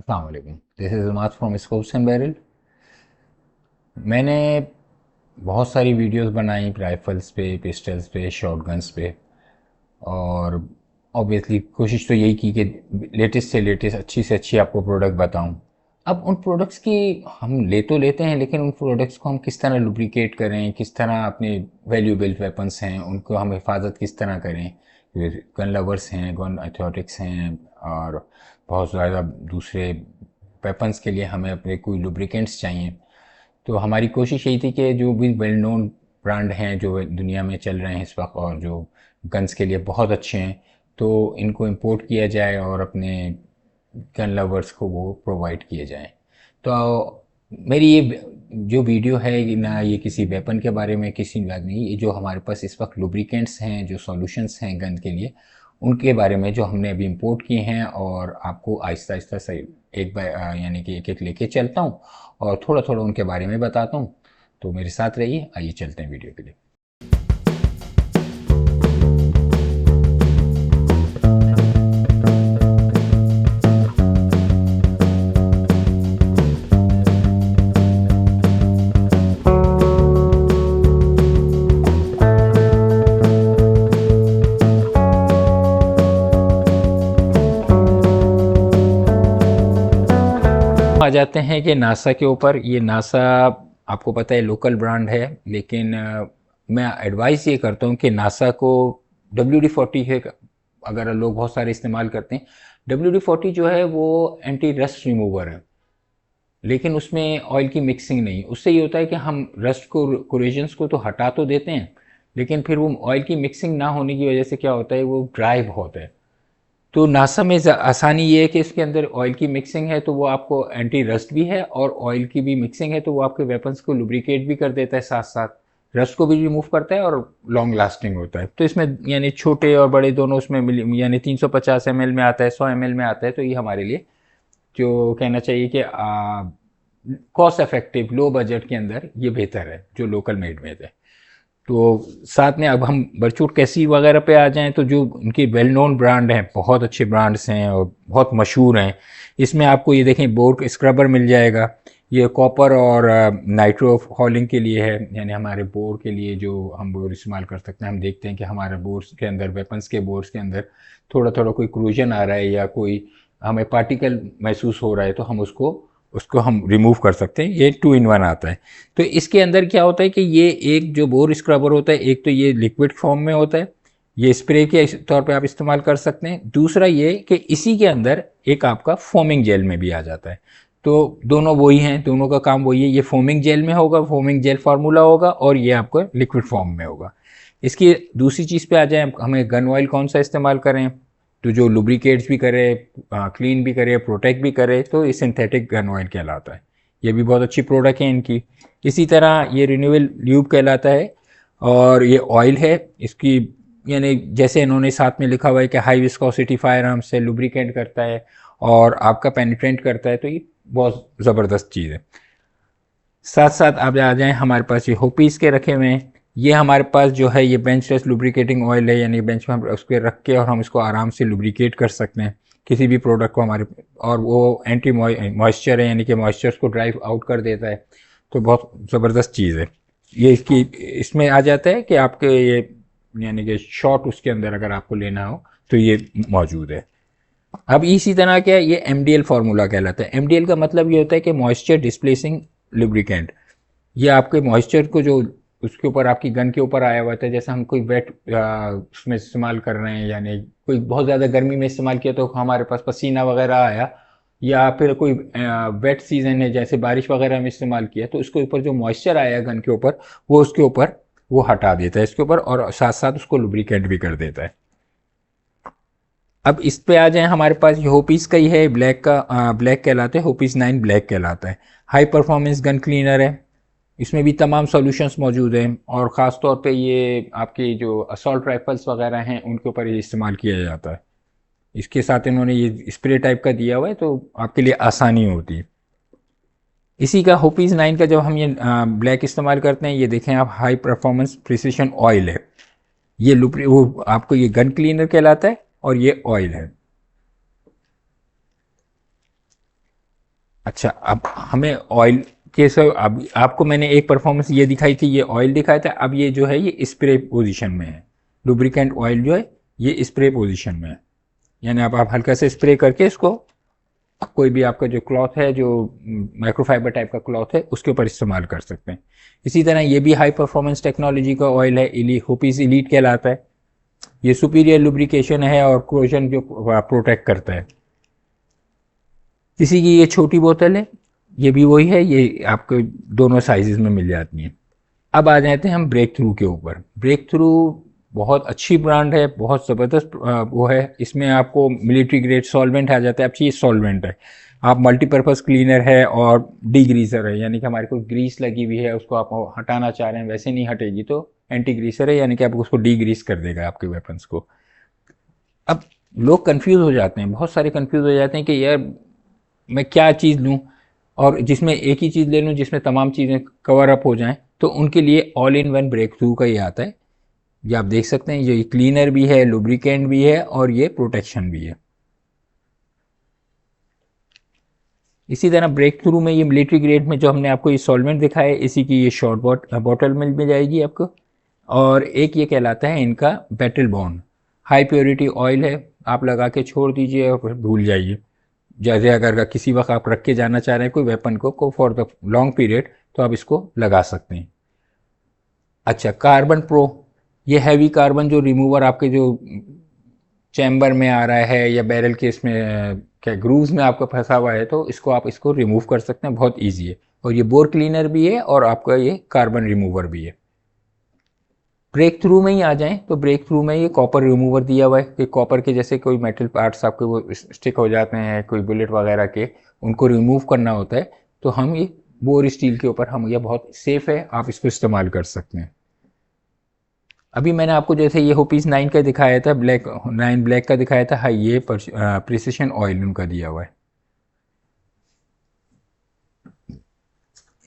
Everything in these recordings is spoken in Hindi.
अस्सलाम वालेकुम। This is Umad from scopes and barrel. मैंने बहुत सारी वीडियोस बनाई राइफल्स पे, पिस्टल्स पे, शॉटगन्स पे, और ऑब्वियसली कोशिश तो यही की कि लेटेस्ट से लेटेस्ट अच्छी से अच्छी आपको प्रोडक्ट बताऊं। अब उन प्रोडक्ट्स की हम ले तो लेते हैं, लेकिन उन प्रोडक्ट्स को हम किस तरह लुब्रिकेट करें, किस तरह अपने वैल्यूएबल वेपन्स हैं उनको हम हिफाजत किस तरह करें। गन लवर्स हैं, गन एथलेटिक्स हैं, और बहुत ज़्यादा दूसरे वेपन्स के लिए हमें अपने कोई लुब्रिकेंट्स चाहिए। तो हमारी कोशिश यही थी कि जो भी वेल नोन ब्रांड हैं जो दुनिया में चल रहे हैं इस वक्त और जो गन्स के लिए बहुत अच्छे हैं, तो इनको इंपोर्ट किया जाए और अपने गन लवर्स को वो प्रोवाइड किए जाएं। तो मेरी ये जो वीडियो है ये ना ये किसी वेपन के बारे में किसी बात नहीं, ये जो हमारे पास इस वक्त लुब्रिकेंट्स हैं, जो सॉल्यूशंस हैं गन के लिए, उनके बारे में जो हमने अभी इंपोर्ट किए हैं, और आपको आहिस्ता आहिस्ता सही एक बार यानी कि एक एक लेके चलता हूँ और थोड़ा थोड़ा उनके बारे में बताता हूँ। तो मेरे साथ रहिए, आइए चलते हैं वीडियो के लिए। आ जाते हैं कि नासा के ऊपर। ये नासा आपको पता है लोकल ब्रांड है, लेकिन मैं एडवाइस ये करता हूँ कि नासा को WD-40 है, अगर लोग बहुत सारे इस्तेमाल करते हैं। WD-40 जो है वो एंटी रस्ट रिमूवर है, लेकिन उसमें ऑयल की मिक्सिंग नहीं। उससे ये होता है कि हम रस्ट को, कोरेजन्स को तो हटा तो देते हैं, लेकिन फिर वो ऑयल की मिक्सिंग ना होने की वजह से क्या होता है, वो ड्राई बहुत है। तो नासा में आसानी ये है कि इसके अंदर ऑयल की मिक्सिंग है, तो वो आपको एंटी रस्ट भी है, और ऑयल की भी मिक्सिंग है, तो वो आपके वेपन्स को लुब्रिकेट भी कर देता है, साथ साथ रस्ट को भी रिमूव करता है और लॉन्ग लास्टिंग होता है। तो इसमें यानी छोटे और बड़े दोनों उसमें यानी 350 ml में आता है, 100 ml में आता है। तो ये हमारे लिए जो कहना चाहिए कि कॉस्ट इफेक्टिव लो बजट के अंदर ये बेहतर है जो लोकल मेड में है। तो साथ में अब हम बरचूट कैसी वगैरह पे आ जाएं, तो जो उनके वेल नोन ब्रांड हैं, बहुत अच्छे ब्रांड्स हैं और बहुत मशहूर हैं। इसमें आपको ये देखें, बोर स्क्रबर मिल जाएगा। ये कॉपर और नाइट्रो हॉलिंग के लिए है, यानी हमारे बोर के लिए जो हम बोर इस्तेमाल कर सकते हैं। हम देखते हैं कि हमारे बोर्स के अंदर, वेपन्स के बोर्स के अंदर थोड़ा थोड़ा कोई क्रूजन आ रहा है या कोई हमें पार्टिकल महसूस हो रहा है, तो हम उसको उसको हम रिमूव कर सकते हैं। ये 2 in 1 आता है। तो इसके अंदर क्या होता है कि ये एक जो बोर स्क्रबर होता है, एक तो ये लिक्विड फॉर्म में होता है, ये स्प्रे के तौर पे आप इस्तेमाल कर सकते हैं। दूसरा ये कि इसी के अंदर एक आपका फोमिंग जेल में भी आ जाता है। तो दोनों वही हैं, दोनों का काम वही है। ये फोमिंग जेल में होगा, फोमिंग जेल फार्मूला होगा, और ये आपको लिक्विड फॉर्म में होगा। इसकी दूसरी चीज़ पे आ जाए, हमें गन ऑयल कौन सा इस्तेमाल करें, तो जो लुब्रिकेट्स भी करे, क्लीन भी करे, प्रोटेक्ट भी करे, तो ये सिंथेटिक गन ऑयल कहलाता है। ये भी बहुत अच्छी प्रोडक्ट है इनकी। इसी तरह ये रिन्यूएबल ल्यूब कहलाता है, और ये ऑयल है इसकी, यानी जैसे इन्होंने साथ में लिखा हुआ है कि हाई विस्कोसिटी फायर आर्म से लुब्रिकेट करता है और आपका पेनिट्रेंट करता है। तो ये बहुत ज़बरदस्त चीज़ है। साथ साथ आप आ जाएं, हमारे पास ये होपीस के रखे हुए हैं। ये हमारे पास जो है ये बेंच रेस्ट लुब्रिकेटिंग ऑयल है, यानी बेंच में हम उसके रख के और हम इसको आराम से लुब्रिकेट कर सकते हैं किसी भी प्रोडक्ट को हमारे। और वो एंटी मॉइस्चर है, यानी कि मॉइस्चर को ड्राइव आउट कर देता है। तो बहुत ज़बरदस्त चीज़ है ये। इसकी इसमें आ जाता है कि आपके ये यानी कि शॉट उसके अंदर अगर आपको लेना हो तो ये मौजूद है। अब इसी तरह क्या है, ये MDL फार्मूला कहलाता है। MDL का मतलब ये होता है कि मॉइस्चर डिस्प्लेसिंग लुब्रिकेंट। ये आपके मॉइस्चर को जो उसके ऊपर आपकी गन के ऊपर आया हुआ था, जैसे हम कोई वेट उसमें इस्तेमाल कर रहे हैं, यानी कोई बहुत ज़्यादा गर्मी में इस्तेमाल किया तो हमारे पास पसीना वगैरह आया, या फिर कोई वेट सीजन है जैसे बारिश वगैरह में इस्तेमाल किया, तो उसके ऊपर जो मॉइस्चर आया गन के ऊपर, वो उसके ऊपर वो हटा देता है इसके ऊपर, और साथ साथ उसको लुब्रिकेट भी कर देता है। अब इस पे आ जाए, हमारे पास ये होपीस का ही है, ब्लैक का, ब्लैक कहलाता है, होपीस 9 ब्लैक कहलाता है। हाई परफॉर्मेंस गन क्लीनर है। इसमें भी तमाम सॉल्यूशंस मौजूद हैं, और ख़ास तौर पे ये आपकी जो असॉल्ट राइफल्स वगैरह हैं उनके ऊपर ये इस्तेमाल किया जाता है। इसके साथ इन्होंने ये स्प्रे टाइप का दिया हुआ है, तो आपके लिए आसानी होती है। इसी का होपीज 9 का जब हम ये ब्लैक इस्तेमाल करते हैं, ये देखें आप, हाई परफॉर्मेंस प्रिसिशन ऑयल है। ये लुब्री वो आपको ये गन क्लीनर कहलाता है, और ये ऑयल है। अच्छा, अब हमें ऑयल के सब, अब आपको मैंने एक परफॉर्मेंस ये दिखाई थी, ये ऑयल दिखाया था, अब ये जो है ये स्प्रे पोजीशन में है। लुब्रिकेंट ऑयल जो है ये स्प्रे पोजीशन में है, यानी आप हल्का से स्प्रे करके इसको कोई भी आपका जो क्लॉथ है, जो माइक्रोफाइबर टाइप का क्लॉथ है, उसके ऊपर इस्तेमाल कर सकते हैं। इसी तरह ये भी हाई परफॉर्मेंस टेक्नोलॉजी का ऑयल है, होपीज इलीट कहलाता है। ये सुपीरियर लुब्रिकेशन है और क्रोजन जो प्रोटेक्ट करता है। इसी की ये छोटी बोतल है, ये भी वही है, ये आपको दोनों साइजेस में मिल जाती हैं। अब आ जाते हैं हम ब्रेक थ्रू के ऊपर। ब्रेक थ्रू बहुत अच्छी ब्रांड है, बहुत ज़बरदस्त वो है। इसमें आपको मिलिट्री ग्रेड सॉल्वेंट आ जाता है। अब ये सॉल्वेंट है, आप मल्टीपर्पज़ क्लीनर है और डीग्रीसर है, यानी कि हमारे को ग्रीस लगी हुई है उसको आप हटाना चाह रहे हैं, वैसे नहीं हटेगी तो एंटी ग्रीसर है, यानी कि आप उसको डीग्रीस कर देगा आपके वेपन्स को। अब लोग कंफ्यूज हो जाते हैं, बहुत सारे कंफ्यूज हो जाते हैं कि यार मैं क्या चीज़ लूँ, और जिसमें एक ही चीज़ ले लूँ जिसमें तमाम चीज़ें कवर अप हो जाएं। तो उनके लिए all in one breakthrough का ये आता है। ये आप देख सकते हैं, ये क्लीनर भी है, लुब्रिकेंट भी है और ये प्रोटेक्शन भी है। इसी तरह ब्रेक थ्रू में ये मिलिट्री ग्रेड में जो हमने आपको ये सॉल्वेंट दिखाया है, इसी की ये शॉर्ट बॉटल मिल जाएगी आपको। और एक ये कहलाता है इनका battle bond, high purity oil है, आप लगा के छोड़ दीजिए और फिर भूल जाइए। जैसे अगर किसी वक्त आप रख के जाना चाह रहे हैं कोई वेपन को फॉर द लॉन्ग पीरियड, तो आप इसको लगा सकते हैं। अच्छा, कार्बन प्रो, ये हैवी कार्बन जो रिमूवर आपके जो चैम्बर में आ रहा है या बैरल के इसमें क्या ग्रूव्स में आपका फंसा हुआ है, तो इसको आप इसको रिमूव कर सकते हैं, बहुत ईजी है। और ये बोर क्लीनर भी है और आपका ये कार्बन रिमूवर भी है। ब्रेक थ्रू में ही आ जाएं तो ब्रेक थ्रू में ये कॉपर रिमूवर दिया हुआ है कि कॉपर के जैसे कोई मेटल पार्ट्स आपके वो स्टिक हो जाते हैं, कोई बुलेट वगैरह के, उनको रिमूव करना होता है, तो हम ये बोर स्टील के ऊपर हम, ये बहुत सेफ है, आप इसको इस्तेमाल कर सकते हैं। अभी मैंने आपको जैसे ये होपीस 9 का दिखाया था, ब्लैक 9 ब्लैक का दिखाया था, हाँ ये प्रिसिशन ऑयल उनका दिया हुआ है।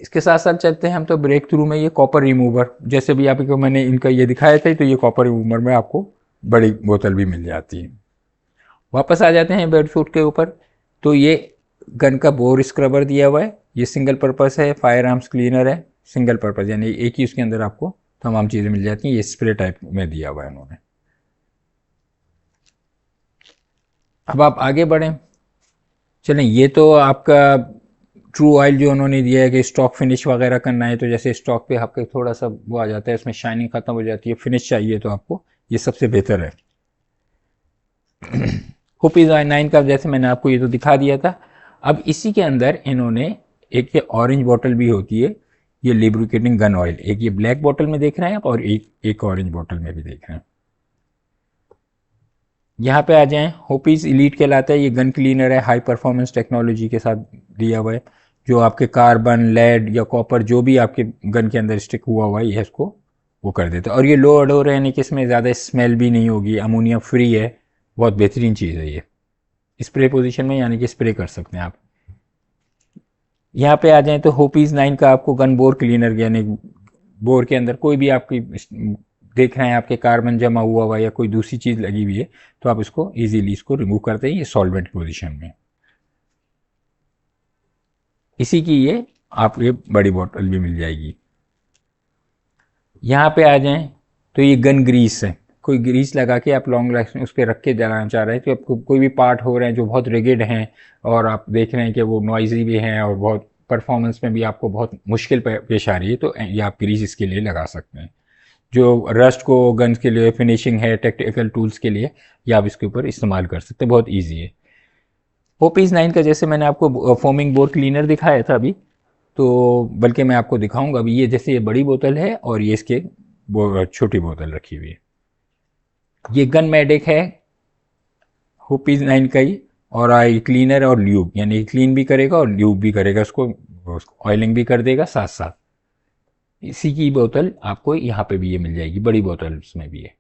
इसके साथ साथ चलते हैं हम तो ब्रेक थ्रू में ये कॉपर रिमूवर, जैसे भी आपको मैंने इनका ये दिखाया था, तो ये कॉपर रिमूवर में आपको बड़ी बोतल भी मिल जाती है। वापस आ जाते हैं बेड सूट के ऊपर, तो ये गन का बोर स्क्रबर दिया हुआ है, ये सिंगल पर्पस है, फायर आर्म्स क्लीनर है, सिंगल पर्पस, यानी एक ही उसके अंदर आपको तमाम चीज़ें मिल जाती हैं। ये स्प्रे टाइप में दिया हुआ है उन्होंने। अब आप आगे बढ़ें, चलें, ये तो आपका ट्रू ऑयल जो उन्होंने दिया है कि स्टॉक फिनिश वगैरह करना है, तो जैसे स्टॉक पे आपके थोड़ा सा वो आ जाता है, इसमें शाइनिंग खत्म हो जाती है, फिनिश चाहिए तो आपको ये सबसे बेहतर है। हुपीज आई 9 का जैसे मैंने आपको ये तो दिखा दिया था। अब इसी के अंदर इन्होंने एक ये ऑरेंज बॉटल भी होती है, ये लिब्रिकेटिंग गन ऑयल, एक ये ब्लैक बॉटल में देख रहे हैं आप और एक ऑरेंज बॉटल में भी देख रहे हैं। यहाँ पे आ जाएं, होपीज इलीट कहलाता है, ये गन क्लीनर है, हाई परफॉर्मेंस टेक्नोलॉजी के साथ दिया हुआ है, जो आपके कार्बन, लेड या कॉपर जो भी आपके गन के अंदर स्टिक हुआ है, ये इसको वो कर देता है। और ये लो अडोर है, यानी कि इसमें ज़्यादा स्मेल भी नहीं होगी, अमोनिया फ्री है, बहुत बेहतरीन चीज़ है ये। स्प्रे पोजीशन में, यानी कि स्प्रे कर सकते हैं आप। यहाँ पे आ जाएं तो होपीज 9 का आपको गन बोर क्लीनर, यानी बोर के अंदर कोई भी आपकी देख रहे हैं आपके कार्बन जमा हुआ या कोई दूसरी चीज़ लगी हुई है, तो आप इसको इजीली इसको रिमूव करते हैं, ये सॉल्वेंट पोजीशन में। इसी की ये आप ये बड़ी बोतल भी मिल जाएगी। यहाँ पे आ जाएं तो ये गन ग्रीस है, कोई ग्रीस लगा के आप लॉन्ग लास्ट में उस पर रख के जलाना चाह रहे हैं, तो आपको कोई भी पार्ट हो रहे हैं जो बहुत रिगिड हैं और आप देख रहे हैं कि वो नॉइजी भी हैं और बहुत परफॉर्मेंस में भी आपको बहुत मुश्किल पेश आ रही है, तो ये आप ग्रीस इसके लिए लगा सकते हैं। जो रस्ट को गन्स के लिए, फिनिशिंग है, टेक्टिकल टूल्स के लिए, ये आप इसके ऊपर इस्तेमाल कर सकते हैं, बहुत ईजी है। होपीज 9 का जैसे मैंने आपको फोमिंग बोर क्लीनर दिखाया था अभी, तो बल्कि मैं आपको दिखाऊंगा अभी, ये जैसे ये बड़ी बोतल है और ये इसके छोटी बोतल रखी हुई है। ये गन मेडिक है होपीज 9 का ही, और आई क्लीनर और ल्यूब, यानी क्लीन भी करेगा और ल्यूब भी करेगा, उसको ऑयलिंग भी कर देगा साथ साथ। इसी की बोतल आपको यहाँ पे भी ये मिल जाएगी, बड़ी बोतल उसमें भी है।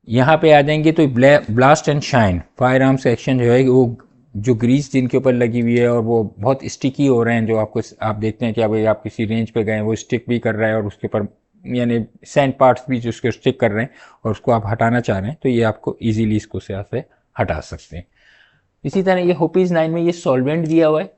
यहाँ पे आ जाएंगे तो blast and shine fire arm section जो है, वो जो ग्रीस जिनके ऊपर लगी हुई है और वो बहुत स्टिकी हो रहे हैं, जो आपको आप देखते हैं कि अभी आप किसी रेंज पे गए, वो स्टिक भी कर रहा है और उसके ऊपर यानी सैंड पार्ट्स भी जो उसके स्टिक कर रहे हैं और उसको आप हटाना चाह रहे हैं, तो ये आपको इजीली इसको से हटा सकते हैं। इसी तरह ये होपीज 9 में ये सॉल्वेंट दिया हुआ है,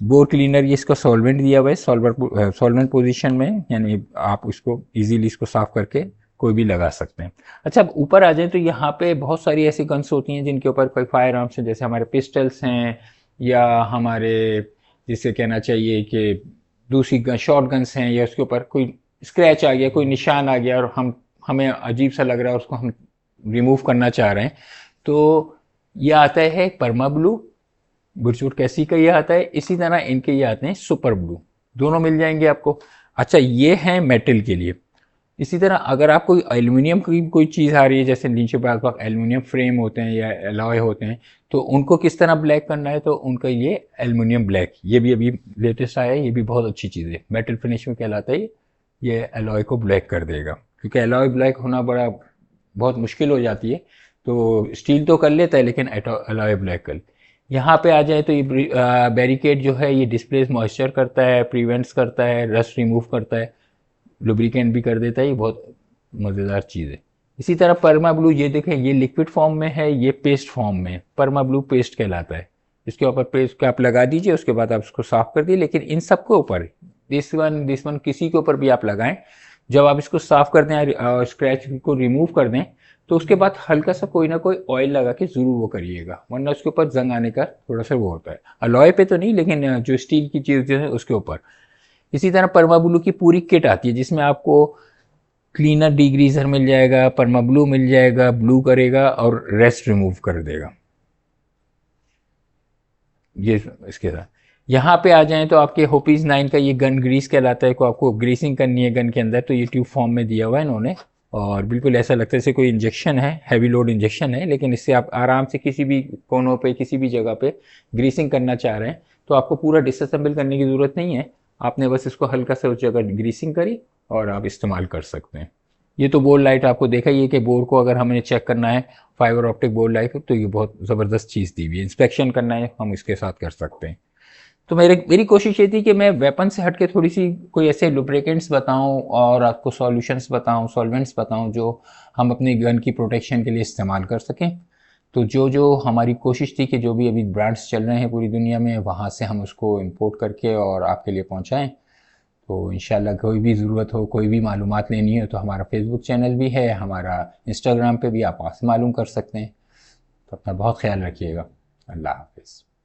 बोर क्लीनर ये इसको सॉल्वेंट दिया हुआ है, सॉल्वेंट पोजीशन में, यानी आप इसको इजीली इसको साफ करके कोई भी लगा सकते हैं। अच्छा, अब ऊपर आ जाए तो यहाँ पे बहुत सारी ऐसी गन्स होती हैं जिनके ऊपर कोई फायर आर्म्स हैं, जैसे हमारे पिस्टल्स हैं, या हमारे जिसे कहना चाहिए कि दूसरी शॉर्ट गन्स हैं, या उसके ऊपर कोई स्क्रैच आ गया, कोई निशान आ गया और हमें अजीब सा लग रहा है, उसको हम रिमूव करना चाह रहे हैं, तो ये आता है परमा ब्लू, बुरचूट कैसी का ये आता है, इसी तरह इनके ये आते हैं सुपर ब्लू, दोनों मिल जाएंगे आपको। अच्छा, ये है मेटल के लिए। इसी तरह अगर आप कोई एल्यूमिनियम की कोई चीज़ आ रही है, जैसे नीचे पास एल्यूमिनियम फ्रेम होते हैं या एलॉय होते हैं, तो उनको किस तरह ब्लैक करना है, तो उनका ये एल्यूमिनियम ब्लैक, ये भी अभी लेटेस्ट आया है, ये भी बहुत अच्छी चीज़ है, मेटल फिनिश में कहलाता है ये एलॉय को ब्लैक कर देगा, क्योंकि एलॉय ब्लैक होना बहुत मुश्किल हो जाती है, तो स्टील तो कर लेता है लेकिन एलॉय ब्लैक कर। यहाँ पे आ जाए तो ये बैरिकेड जो है ये डिस्प्लेस मॉइस्चर करता है, प्रिवेंट्स करता है, रस्ट रिमूव करता है, लुब्रिकेंट भी कर देता है, ये बहुत मज़ेदार चीज़ है। इसी तरह परमा ब्लू, ये देखें, ये लिक्विड फॉर्म में है, ये पेस्ट फॉर्म में है, परमा ब्लू पेस्ट कहलाता है। इसके ऊपर पेस्ट आप लगा दीजिए, उसके बाद आप इसको साफ कर दिए, लेकिन इन सब के ऊपर दिस वन किसी के ऊपर भी आप लगाएं, जब आप इसको साफ कर दें, स्क्रैच को रिमूव कर दें, तो उसके बाद हल्का सा कोई ना कोई ऑयल लगा के ज़रूर वो करिएगा, वरना उसके ऊपर जंग आने का थोड़ा सा वो होता है। अलॉय पे तो नहीं, लेकिन जो स्टील की चीज़ जो है उसके ऊपर। इसी तरह परमा ब्लू की पूरी किट आती है, जिसमें आपको क्लीनर, डीग्रीजर मिल जाएगा, परमा ब्लू मिल जाएगा, ब्लू करेगा और रेस्ट रिमूव कर देगा, ये इसके साथ। यहाँ पे आ जाएं तो आपके होपीज 9 का ये गन ग्रीस कहलाता है, को आपको ग्रीसिंग करनी है गन के अंदर, तो ये ट्यूब फॉर्म में दिया हुआ है इन्होंने, और बिल्कुल ऐसा लगता है जैसे कोई इंजेक्शन है, हैवी लोड इंजेक्शन है, लेकिन इससे आप आराम से किसी भी कोनों पे, किसी भी जगह पे ग्रीसिंग करना चाह रहे हैं, तो आपको पूरा डिसअसेंबल करने की ज़रूरत नहीं है, आपने बस इसको हल्का सा उस जगह ग्रीसिंग करी और आप इस्तेमाल कर सकते हैं। ये तो बोर्ड लाइट आपको देखा ही है कि बोर्ड को अगर हमें चेक करना है, फाइबर ऑप्टिक बोर्ड लाइट, तो ये बहुत ज़बरदस्त चीज़ दी हुई है, इंस्पेक्शन करना है हम इसके साथ कर सकते हैं। तो मेरी कोशिश ये थी कि मैं वेपन से हट के थोड़ी सी कोई ऐसे लुब्रिकेंट्स बताऊं और आपको सॉल्यूशंस बताऊं, सॉल्वेंट्स बताऊं, जो हम अपनी गन की प्रोटेक्शन के लिए इस्तेमाल कर सकें। तो जो हमारी कोशिश थी कि जो भी अभी ब्रांड्स चल रहे हैं पूरी दुनिया में, वहाँ से हम उसको इंपोर्ट करके और आपके लिए पहुँचाएँ। तो इंशाल्लाह कोई भी ज़रूरत हो, कोई भी मालूमात लेनी हो, तो हमारा फेसबुक चैनल भी है, हमारा इंस्टाग्राम पे भी आप वहाँ से मालूम कर सकते हैं। तो अपना बहुत ख्याल रखिएगा। अल्लाह हाफिज़।